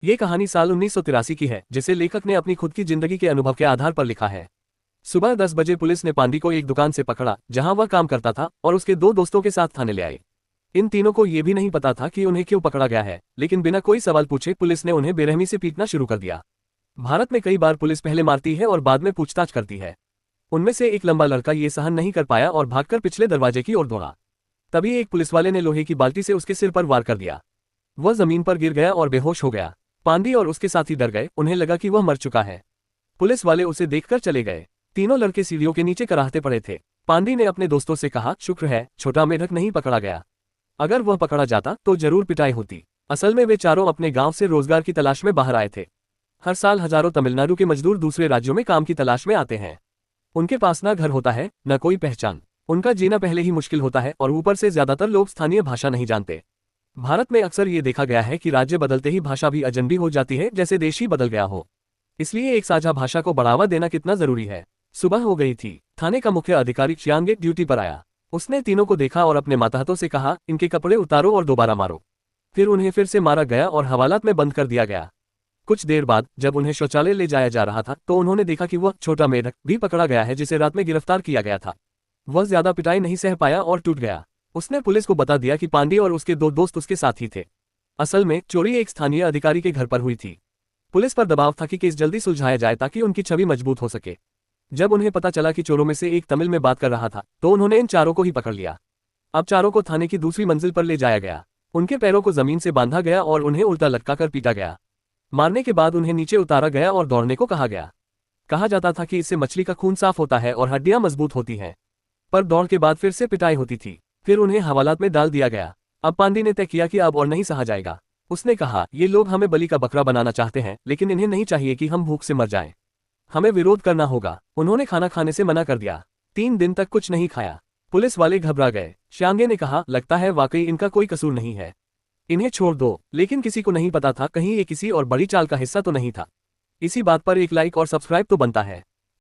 ये कहानी साल 1983 की है, जिसे लेखक ने अपनी खुद की जिंदगी के अनुभव के आधार पर लिखा है। सुबह 10 बजे पुलिस ने पांडी को एक दुकान से पकड़ा जहां वह काम करता था और उसके दो दोस्तों के साथ थाने ले आए। इन तीनों को ये भी नहीं पता था कि उन्हें क्यों पकड़ा गया है, लेकिन बिना कोई सवाल पूछे पुलिस ने उन्हें बेरहमी से पीटना शुरू कर दिया। भारत में कई बार पुलिस पहले मारती है और बाद में पूछताछ करती है। उनमें से एक लंबा लड़का ये सहन नहीं कर पाया और भागकर पिछले दरवाजे की ओर दौड़ा। तभी एक पुलिसवाले ने लोहे की बाल्टी से उसके सिर पर वार कर दिया। वह जमीन पर गिर गया और बेहोश हो गया। पांडी और उसके साथी डर गए, उन्हें लगा कि वह मर चुका है। पुलिस वाले उसे देखकर चले गए। तीनों लड़के सीढ़ियों के नीचे कराहते पड़े थे। पांडी ने अपने दोस्तों से कहा, शुक्र है छोटा मेढक नहीं पकड़ा गया, अगर वह पकड़ा जाता तो जरूर पिटाई होती। असल में वे चारों अपने गांव से रोजगार की तलाश में बाहर आए थे। हर साल हजारों तमिलनाडु के मजदूर दूसरे राज्यों में काम की तलाश में आते हैं। उनके पास न घर होता है, न कोई पहचान। उनका जीना पहले ही मुश्किल होता है और ऊपर से ज्यादातर लोग स्थानीय भाषा नहीं जानते। भारत में अक्सर ये देखा गया है कि राज्य बदलते ही भाषा भी अजनबी हो जाती है, जैसे देश ही बदल गया हो। इसलिए एक साझा भाषा को बढ़ावा देना कितना जरूरी है। सुबह हो गई थी। थाने का मुख्य अधिकारी चियांगे ड्यूटी पर आया। उसने तीनों को देखा और अपने मातहतों से कहा, इनके कपड़े उतारो और दोबारा मारो। फिर उन्हें फिर से मारा गया और हवालात में बंद कर दिया गया। कुछ देर बाद जब उन्हें शौचालय ले जाया जा रहा था तो उन्होंने देखा कि वह छोटा मेढक भी पकड़ा गया है, जिसे रात में गिरफ्तार किया गया था। वह ज्यादा पिटाई नहीं सह पाया और टूट गया। उसने पुलिस को बता दिया कि पांडी और उसके दो दोस्त उसके साथ ही थे। असल में चोरी एक स्थानीय अधिकारी के घर पर हुई थी। पुलिस पर दबाव था कि केस जल्दी सुलझाया जाए ताकि उनकी छवि मजबूत हो सके। जब उन्हें पता चला कि चोरों में से एक तमिल में बात कर रहा था तो उन्होंने इन चारों को ही पकड़ लिया। अब चारों को थाने की दूसरी मंजिल पर ले जाया गया। उनके पैरों को जमीन से बांधा गया और उन्हें उल्टा लटकाकर पीटा गया। मारने के बाद उन्हें नीचे उतारा गया और दौड़ने को कहा गया। कहा जाता था कि इससे मछली का खून साफ होता है और हड्डियां मजबूत होती हैं। पर दौड़ के बाद फिर से पिटाई होती थी। फिर उन्हें हवालात में डाल दिया गया। अब पांडी ने तय किया कि अब और नहीं सहा जाएगा। उसने कहा, ये लोग हमें बलि का बकरा बनाना चाहते हैं, लेकिन इन्हें नहीं चाहिए कि हम भूख से मर जाएं। हमें विरोध करना होगा। उन्होंने खाना खाने से मना कर दिया। 3 दिन तक कुछ नहीं खाया। पुलिस वाले घबरा गए। श्यांगे ने कहा, लगता है वाकई इनका कोई कसूर नहीं है, इन्हें छोड़ दो। लेकिन किसी को नहीं पता था कहीं ये किसी और बड़ी चाल का हिस्सा तो नहीं था। इसी बात पर एक लाइक और सब्सक्राइब तो बनता है।